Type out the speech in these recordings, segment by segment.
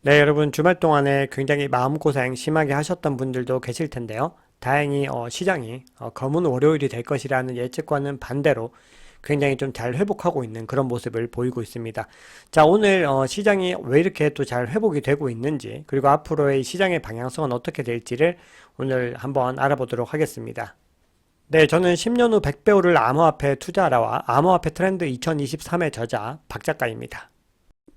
네, 여러분 주말 동안에 굉장히 마음고생 심하게 하셨던 분들도 계실 텐데요. 다행히 시장이 검은 월요일이 될 것이라는 예측과는 반대로 굉장히 좀 잘 회복하고 있는 그런 모습을 보이고 있습니다. 자, 오늘 시장이 왜 이렇게 또 잘 회복이 되고 있는지, 그리고 앞으로의 시장의 방향성은 어떻게 될지를 오늘 한번 알아보도록 하겠습니다. 네, 저는 10년 후 100배 오를 암호화폐 투자라와 암호화폐 트렌드 2023의 저자 박 작가입니다.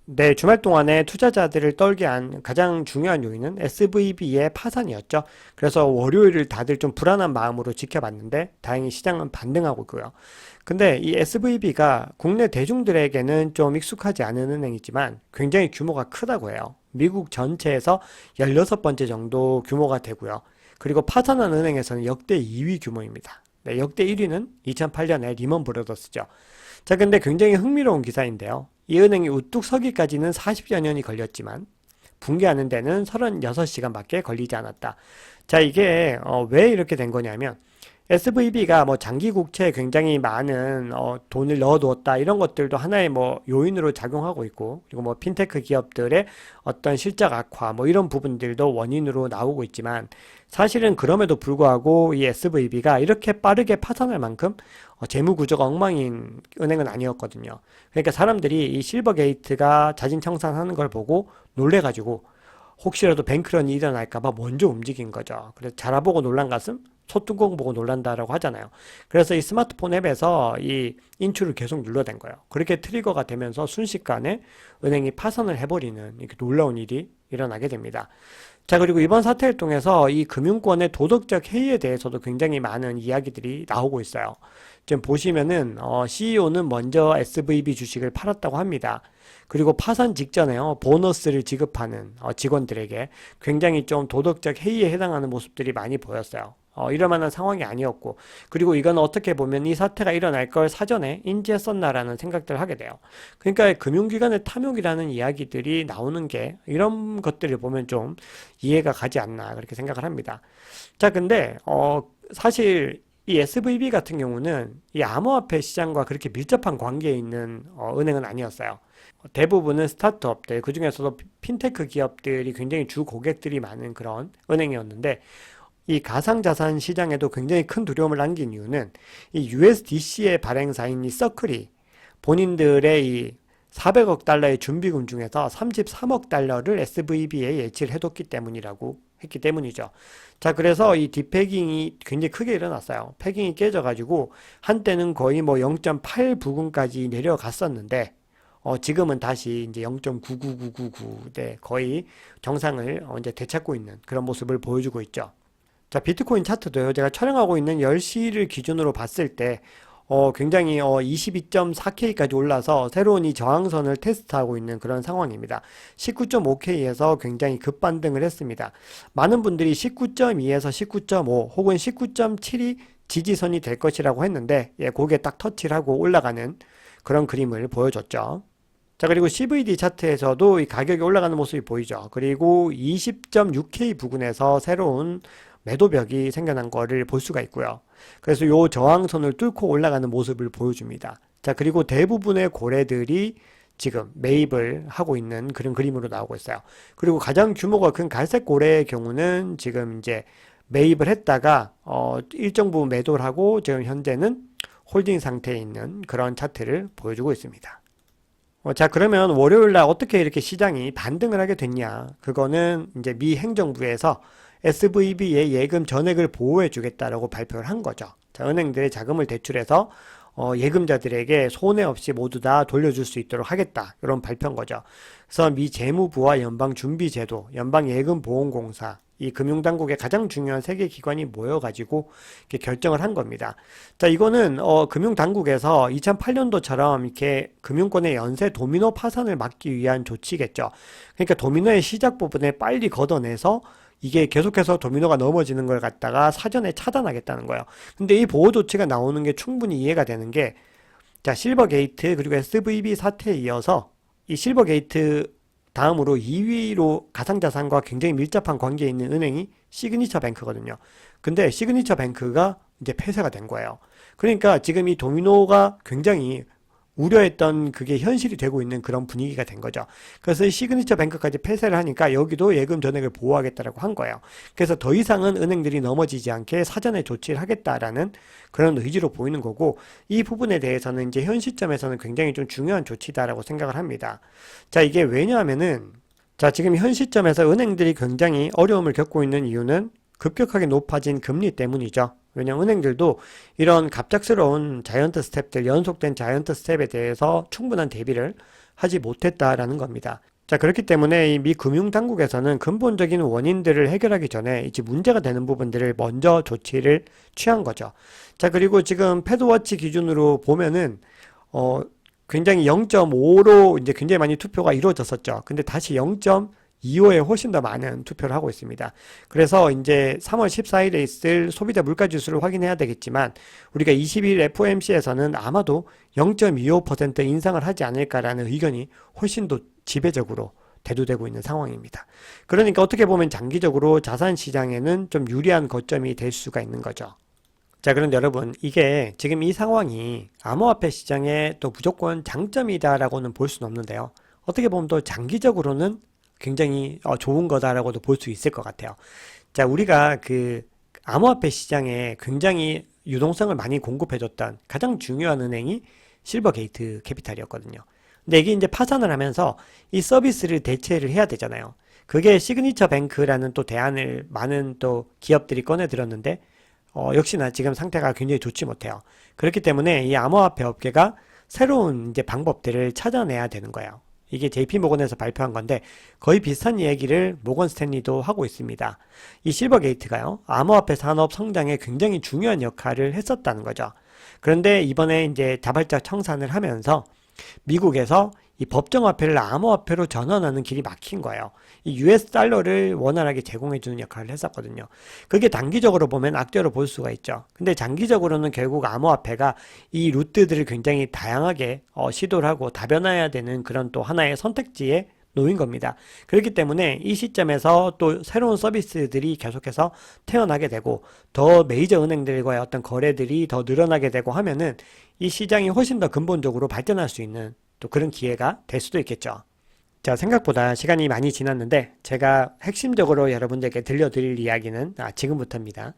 네, 주말 동안에 투자자들을 떨게 한 가장 중요한 요인은 SVB의 파산이었죠. 그래서 월요일을 다들 좀 불안한 마음으로 지켜봤는데 다행히 시장은 반등하고 있고요. 근데 이 SVB가 국내 대중들에게는 좀 익숙하지 않은 은행이지만 굉장히 규모가 크다고 해요. 미국 전체에서 16번째 정도 규모가 되고요. 그리고 파산한 은행에서는 역대 2위 규모입니다. 네, 역대 1위는 2008년에 리먼 브라더스죠. 자, 근데 굉장히 흥미로운 기사인데요. 이 은행이 우뚝 서기까지는 40여 년이 걸렸지만 붕괴하는 데는 36시간밖에 걸리지 않았다. 자, 이게 왜 이렇게 된 거냐면 SVB가 뭐 장기 국채에 굉장히 많은 돈을 넣어두었다 이런 것들도 하나의 뭐 요인으로 작용하고 있고, 그리고 뭐 핀테크 기업들의 어떤 실적 악화 뭐 이런 부분들도 원인으로 나오고 있지만, 사실은 그럼에도 불구하고 이 SVB가 이렇게 빠르게 파산할 만큼 재무 구조가 엉망인 은행은 아니었거든요. 그러니까 사람들이 이 실버 게이트가 자진 청산하는 걸 보고 놀래가지고 혹시라도 뱅크런이 일어날까봐 먼저 움직인 거죠. 그래서 자라보고 놀란 가슴, 소뚜껑 보고 놀란다라고 하잖아요. 그래서 이 스마트폰 앱에서 이 인출을 계속 눌러댄 거예요. 그렇게 트리거가 되면서 순식간에 은행이 파산을 해버리는 이렇게 놀라운 일이 일어나게 됩니다. 자, 그리고 이번 사태를 통해서 이 금융권의 도덕적 해이에 대해서도 굉장히 많은 이야기들이 나오고 있어요. 지금 보시면은 CEO는 먼저 SVB 주식을 팔았다고 합니다. 그리고 파산 직전에요, 보너스를 지급하는 직원들에게 굉장히 좀 도덕적 해이에 해당하는 모습들이 많이 보였어요. 이럴 만한 상황이 아니었고, 그리고 이건 어떻게 보면 이 사태가 일어날 걸 사전에 인지했었나라는 생각들을 하게 돼요. 그러니까 금융기관의 탐욕이라는 이야기들이 나오는 게 이런 것들을 보면 좀 이해가 가지 않나 그렇게 생각을 합니다. 자, 근데 사실 이 SVB 같은 경우는 이 암호화폐 시장과 그렇게 밀접한 관계에 있는 은행은 아니었어요. 대부분은 스타트업들, 그중에서도 핀테크 기업들이 굉장히 주 고객들이 많은 그런 은행이었는데, 이 가상자산 시장에도 굉장히 큰 두려움을 남긴 이유는 이 USDC의 발행사인 이 서클이 본인들의 이 400억 달러의 준비금 중에서 33억 달러를 SVB에 예치를 해뒀기 때문이라고 했기 때문이죠. 자, 그래서 이 딥패깅이 굉장히 크게 일어났어요. 패깅이 깨져가지고 한때는 거의 뭐 0.8 부근까지 내려갔었는데, 지금은 다시 이제 0.99999, 네, 거의 정상을 이제 되찾고 있는 그런 모습을 보여주고 있죠. 자, 비트코인 차트도요, 제가 촬영하고 있는 10시를 기준으로 봤을 때, 굉장히 22.4K까지 올라서 새로운 이 저항선을 테스트하고 있는 그런 상황입니다. 19.5K에서 굉장히 급반등을 했습니다. 많은 분들이 19.2에서 19.5 혹은 19.7이 지지선이 될 것이라고 했는데, 예, 그게 딱 터치를 하고 올라가는 그런 그림을 보여줬죠. 자, 그리고 CVD 차트에서도 이 가격이 올라가는 모습이 보이죠. 그리고 20.6K 부근에서 새로운 매도벽이 생겨난 거를 볼 수가 있고요. 그래서 요 저항선을 뚫고 올라가는 모습을 보여줍니다. 자, 그리고 대부분의 고래들이 지금 매입을 하고 있는 그런 그림으로 나오고 있어요. 그리고 가장 규모가 큰 갈색 고래의 경우는 지금 이제 매입을 했다가 일정 부분 매도를 하고 지금 현재는 홀딩 상태에 있는 그런 차트를 보여주고 있습니다. 자, 그러면 월요일 날 어떻게 이렇게 시장이 반등을 하게 됐냐? 그거는 이제 미 행정부에서 SVB의 예금 전액을 보호해 주겠다라고 발표를 한 거죠. 자, 은행들의 자금을 대출해서 예금자들에게 손해 없이 모두 다 돌려줄 수 있도록 하겠다, 이런 발표인 거죠. 그래서 미 재무부와 연방준비제도, 연방예금보험공사, 이 금융당국의 가장 중요한 세 개 기관이 모여가지고 이렇게 결정을 한 겁니다. 자, 이거는 금융당국에서 2008년도처럼 이렇게 금융권의 연쇄 도미노 파산을 막기 위한 조치겠죠. 그러니까 도미노의 시작 부분에 빨리 걷어내서 이게 계속해서 도미노가 넘어지는 걸 갖다가 사전에 차단하겠다는 거예요. 근데 이 보호 조치가 나오는 게 충분히 이해가 되는 게, 자, 실버 게이트 그리고 SVB 사태에 이어서 이 실버 게이트 다음으로 2위로 가상자산과 굉장히 밀접한 관계에 있는 은행이 시그니처 뱅크거든요. 근데 시그니처 뱅크가 이제 폐쇄가 된 거예요. 그러니까 지금 이 도미노가 굉장히 우려했던 그게 현실이 되고 있는 그런 분위기가 된 거죠. 그래서 시그니처 뱅크까지 폐쇄를 하니까 여기도 예금 전액을 보호하겠다라고 한 거예요. 그래서 더 이상은 은행들이 넘어지지 않게 사전에 조치를 하겠다라는 그런 의지로 보이는 거고, 이 부분에 대해서는 이제 현 시점에서는 굉장히 좀 중요한 조치다라고 생각을 합니다. 자, 이게 왜냐하면은, 자, 지금 현 시점에서 은행들이 굉장히 어려움을 겪고 있는 이유는 급격하게 높아진 금리 때문이죠. 왜냐하면 은행들도 이런 갑작스러운 자이언트 스텝들, 연속된 자이언트 스텝에 대해서 충분한 대비를 하지 못했다라는 겁니다. 자, 그렇기 때문에 이 미 금융당국에서는 근본적인 원인들을 해결하기 전에 이제 문제가 되는 부분들을 먼저 조치를 취한 거죠. 자, 그리고 지금 패드워치 기준으로 보면은, 굉장히 0.5로 이제 굉장히 많이 투표가 이루어졌었죠. 근데 다시 0.25에 훨씬 더 많은 투표를 하고 있습니다. 그래서 이제 3월 14일에 있을 소비자 물가 지수를 확인해야 되겠지만, 우리가 20일 FOMC에서는 아마도 0.25% 인상을 하지 않을까라는 의견이 훨씬 더 지배적으로 대두되고 있는 상황입니다. 그러니까 어떻게 보면 장기적으로 자산 시장에는 좀 유리한 거점이 될 수가 있는 거죠. 자, 그런데 여러분, 이게 지금 이 상황이 암호화폐 시장에 또 무조건 장점이다라고는 볼 수는 없는데요. 어떻게 보면 또 장기적으로는 굉장히 좋은 거다라고도 볼 수 있을 것 같아요. 자, 우리가 그 암호화폐 시장에 굉장히 유동성을 많이 공급해줬던 가장 중요한 은행이 실버게이트 캐피탈이었거든요. 근데 이게 이제 파산을 하면서 이 서비스를 대체를 해야 되잖아요. 그게 시그니처 뱅크라는 또 대안을 많은 또 기업들이 꺼내 들었는데, 역시나 지금 상태가 굉장히 좋지 못해요. 그렇기 때문에 이 암호화폐 업계가 새로운 이제 방법들을 찾아내야 되는 거예요. 이게 JP 모건에서 발표한 건데 거의 비슷한 얘기를 모건 스탠리도 하고 있습니다. 이 실버게이트가요, 암호화폐 산업 성장에 굉장히 중요한 역할을 했었다는 거죠. 그런데 이번에 이제 자발적 청산을 하면서 미국에서 이 법정화폐를 암호화폐로 전환하는 길이 막힌 거예요. 이 US 달러를 원활하게 제공해주는 역할을 했었거든요. 그게 단기적으로 보면 악재로 볼 수가 있죠. 근데 장기적으로는 결국 암호화폐가 이 루트들을 굉장히 다양하게 시도를 하고 다변화해야 되는 그런 또 하나의 선택지에 놓인 겁니다. 그렇기 때문에 이 시점에서 또 새로운 서비스들이 계속해서 태어나게 되고 더 메이저 은행들과의 어떤 거래들이 더 늘어나게 되고 하면은 이 시장이 훨씬 더 근본적으로 발전할 수 있는 또 그런 기회가 될 수도 있겠죠. 자, 생각보다 시간이 많이 지났는데 제가 핵심적으로 여러분들께 들려드릴 이야기는 지금부터입니다.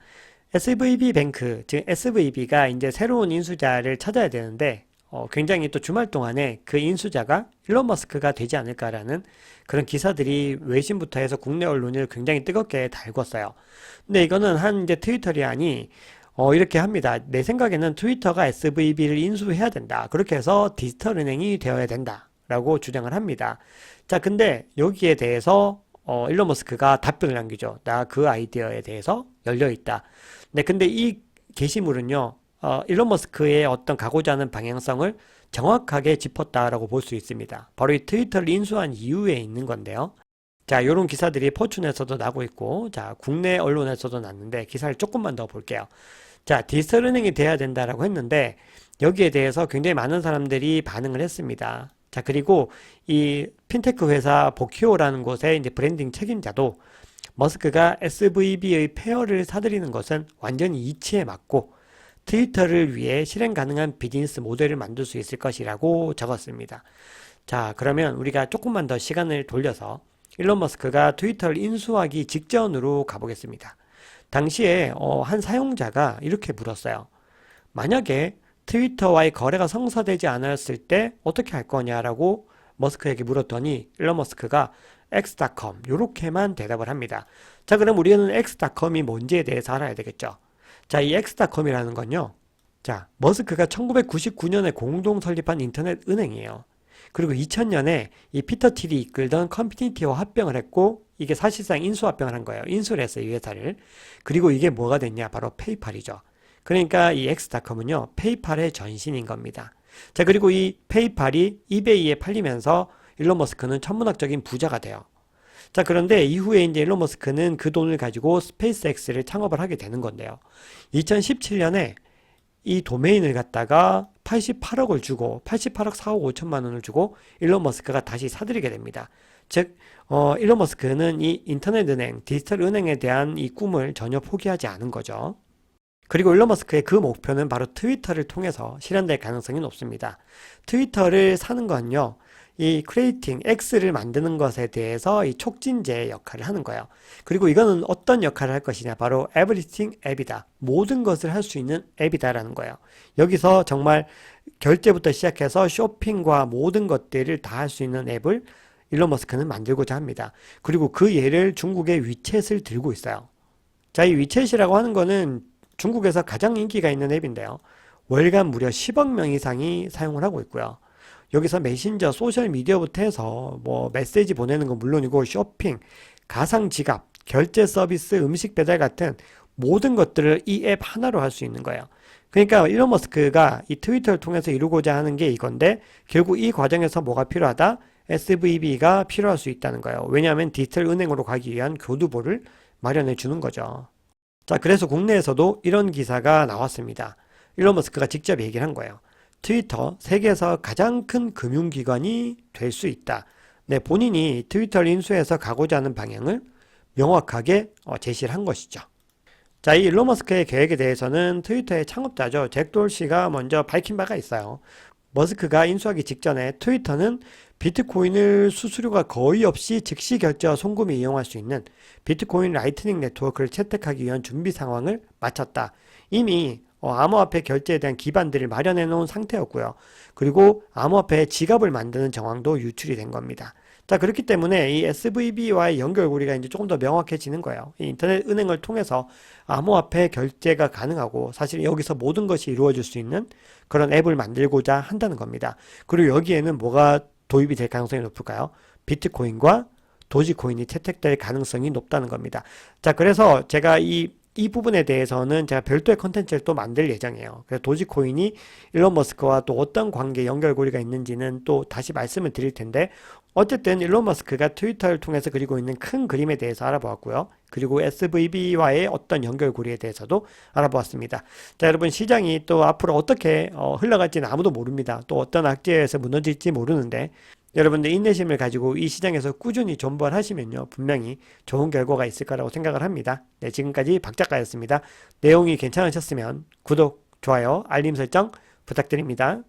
SVB 뱅크, 즉 SVB가 이제 새로운 인수자를 찾아야 되는데 굉장히 또 주말 동안에 그 인수자가 일론 머스크가 되지 않을까라는 그런 기사들이 외신부터 해서 국내 언론을 굉장히 뜨겁게 달궜어요. 근데 이거는 한 이제 트위터리안이 이렇게 합니다. 내 생각에는 트위터가 SVB를 인수해야 된다. 그렇게 해서 디지털 은행이 되어야 된다. 라고 주장을 합니다. 자, 근데 여기에 대해서 일론 머스크가 답변을 남기죠. 나 그 아이디어에 대해서 열려 있다. 네, 근데 이 게시물은요, 일론 머스크의 어떤 가고자 하는 방향성을 정확하게 짚었다라고 볼 수 있습니다. 바로 이 트위터를 인수한 이유에 있는 건데요. 자, 요런 기사들이 포춘에서도 나고 있고, 자, 국내 언론에서도 났는데 기사를 조금만 더 볼게요. 자, 디지털 은행이 돼야 된다라고 했는데 여기에 대해서 굉장히 많은 사람들이 반응을 했습니다. 자, 그리고 이 핀테크 회사 보키오라는 곳의 이제 브랜딩 책임자도 머스크가 SVB의 폐허를 사들이는 것은 완전히 이치에 맞고 트위터를 위해 실행 가능한 비즈니스 모델을 만들 수 있을 것이라고 적었습니다. 자, 그러면 우리가 조금만 더 시간을 돌려서 일론 머스크가 트위터를 인수하기 직전으로 가보겠습니다. 당시에 한 사용자가 이렇게 물었어요. 만약에 트위터와의 거래가 성사되지 않았을 때 어떻게 할 거냐라고 머스크에게 물었더니 일론 머스크가 x.com 요렇게만 대답을 합니다. 자, 그럼 우리는 x.com이 뭔지에 대해서 알아야 되겠죠. 자, 이 x.com이라는 건요. 자, 머스크가 1999년에 공동 설립한 인터넷 은행이에요. 그리고 2000년에 이 피터 틸이 이끌던 커뮤니티와 합병을 했고 이게 사실상 인수합병을 한 거예요. 인수를 했어요, 이 회사를. 그리고 이게 뭐가 됐냐? 바로 페이팔이죠. 그러니까 이 x.com은요, 페이팔의 전신인 겁니다. 자, 그리고 이 페이팔이 이베이에 팔리면서 일론 머스크는 천문학적인 부자가 돼요. 자, 그런데 이후에 이제 일론 머스크는 그 돈을 가지고 스페이스X를 창업을 하게 되는 건데요. 2017년에 이 도메인을 갖다가 88억을 주고 88억 4억 5천만 원을 주고 일론 머스크가 다시 사들이게 됩니다. 즉 일론 머스크는 이 인터넷 은행, 디지털 은행에 대한 이 꿈을 전혀 포기하지 않은 거죠. 그리고 일론 머스크의 그 목표는 바로 트위터를 통해서 실현될 가능성이 높습니다. 트위터를 사는 건요, 이 크리에이팅, X를 만드는 것에 대해서 이 촉진제 역할을 하는 거예요. 그리고 이거는 어떤 역할을 할 것이냐, 바로 everything 앱이다. 모든 것을 할 수 있는 앱이다라는 거예요. 여기서 정말 결제부터 시작해서 쇼핑과 모든 것들을 다 할 수 있는 앱을 일론 머스크는 만들고자 합니다. 그리고 그 예를 중국의 위챗을 들고 있어요. 자, 이 위챗이라고 하는 거는 중국에서 가장 인기가 있는 앱인데요. 월간 무려 10억 명 이상이 사용을 하고 있고요. 여기서 메신저, 소셜 미디어부터 해서 뭐 메시지 보내는 건 물론이고 쇼핑, 가상 지갑, 결제 서비스, 음식 배달 같은 모든 것들을 이 앱 하나로 할 수 있는 거예요. 그러니까 일론 머스크가 이 트위터를 통해서 이루고자 하는 게 이건데 결국 이 과정에서 뭐가 필요하다? SVB가 필요할 수 있다는 거예요. 왜냐하면 디지털 은행으로 가기 위한 교두보를 마련해 주는 거죠. 자, 그래서 국내에서도 이런 기사가 나왔습니다. 일론 머스크가 직접 얘기를 한 거예요. 트위터, 세계에서 가장 큰 금융기관이 될 수 있다. 네, 본인이 트위터를 인수해서 가고자 하는 방향을 명확하게 제시를 한 것이죠. 자, 이 일론 머스크의 계획에 대해서는 트위터의 창업자죠. 잭 돌시가 먼저 밝힌 바가 있어요. 머스크가 인수하기 직전에 트위터는 비트코인을 수수료가 거의 없이 즉시 결제와 송금에 이용할 수 있는 비트코인 라이트닝 네트워크를 채택하기 위한 준비 상황을 마쳤다. 이미 암호화폐 결제에 대한 기반들을 마련해 놓은 상태였고요. 그리고 암호화폐 지갑을 만드는 정황도 유출이 된 겁니다. 자, 그렇기 때문에 이 SVB와의 연결고리가 이제 조금 더 명확해지는 거예요. 이 인터넷 은행을 통해서 암호화폐 결제가 가능하고 사실 여기서 모든 것이 이루어질 수 있는 그런 앱을 만들고자 한다는 겁니다. 그리고 여기에는 뭐가 도입이 될 가능성이 높을까요? 비트코인과 도지코인이 채택될 가능성이 높다는 겁니다. 자, 그래서 제가 이 부분에 대해서는 제가 별도의 컨텐츠를 또 만들 예정이에요. 그래서 도지코인이 일론 머스크와 또 어떤 관계 연결고리가 있는지는 또 다시 말씀을 드릴 텐데 어쨌든 일론 머스크가 트위터를 통해서 그리고 있는 큰 그림에 대해서 알아보았고요. 그리고 SVB와의 어떤 연결고리에 대해서도 알아보았습니다. 자, 여러분 시장이 또 앞으로 어떻게 흘러갈지는 아무도 모릅니다. 또 어떤 악재에서 무너질지 모르는데 여러분들 인내심을 가지고 이 시장에서 꾸준히 존버하시면요. 분명히 좋은 결과가 있을 거라고 생각을 합니다. 네, 지금까지 박 작가였습니다. 내용이 괜찮으셨으면 구독, 좋아요, 알림 설정 부탁드립니다.